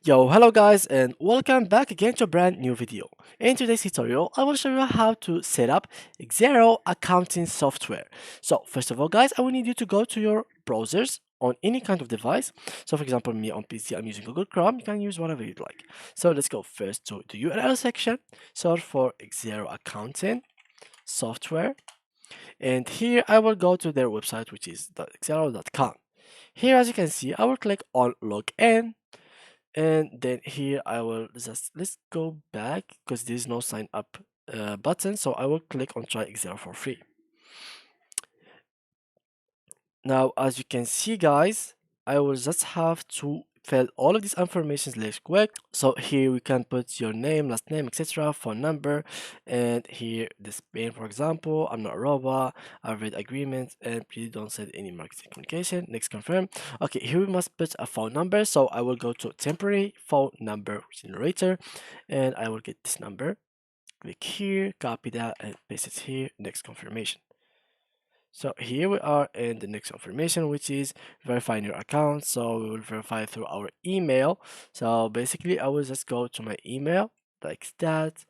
Yo, hello guys and welcome back again to a brand new video. In today's tutorial, I will show you how to set up Xero Accounting software. So first of all guys, I will need you to go to your browsers on any kind of device. So for example, me on PC, I'm using Google Chrome, you can use whatever you'd like. So let's go first to the URL section, search for Xero Accounting software, and here I will go to their website, which is xero.com. Here as you can see, I will click on login, and then here I will just let's go back because there's no sign up button, so I will click on try Xero for free. Now as you can see guys, I will just have to fill all of these information really quick. So here we can put your name, last name, etc., phone number, and here the Spain, for example. I'm not a robot. I've read agreement, and please don't send any marketing communication. Next, confirm. Okay, here we must put a phone number. So I will go to temporary phone number generator, and I will get this number. Click here, copy that, and paste it here. Next, confirmation. So here we are in the next information, which is verifying your account. So we will verify through our email. So basically I will just go to my email like that,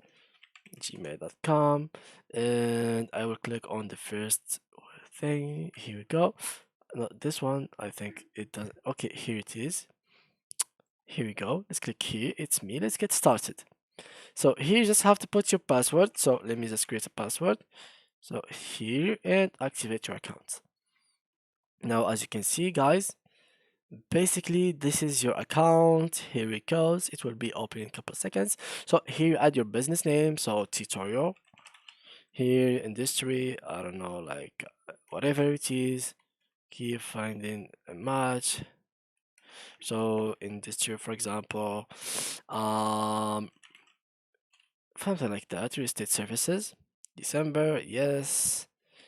gmail.com, and I will click on the first thing. Here we go. No, this one, I think it does. Okay, here it is. Here we go. Let's click here. It's me. Let's get started. So here you just have to put your password. So let me just create a password. So here and activate your account. Now, as you can see, guys, basically this is your account. Here it goes. It will be open in a couple of seconds. So here you add your business name. So tutorial. Here industry, I don't know, like whatever it is. Keep finding a match. So industry, for example, um, something like that. Real estate services. December, yes.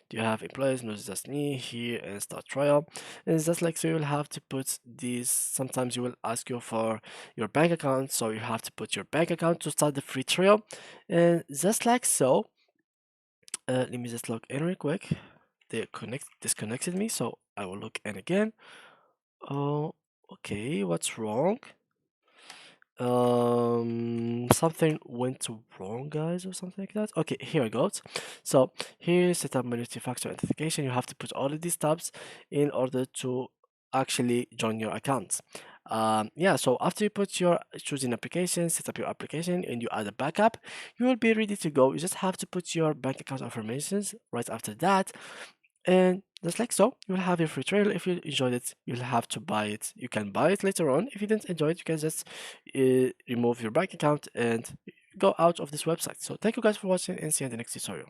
Do you have employees? No, it's just me here and start trial. And it's just like so you'll have to put these. Sometimes you will ask you for your bank account, so you have to put your bank account to start the free trial. And just like so, let me just log in real quick. They disconnected me, so I will log in again. Oh, okay, what's wrong? Something went wrong guys, or something like that. Okay, here I go. So here, set up multi-factor authentication. You have to put all of these tabs in order to actually join your account. Yeah, so after you put your choosing application, set up your application, and you add a backup, you will be ready to go. You just have to put your bank account informations right after that, and just like so, you'll have your free trial. If you enjoyed it, you'll have to buy it. You can buy it later on. If you didn't enjoy it, you can just remove your bank account and go out of this website. So thank you guys for watching, and see you in the next tutorial.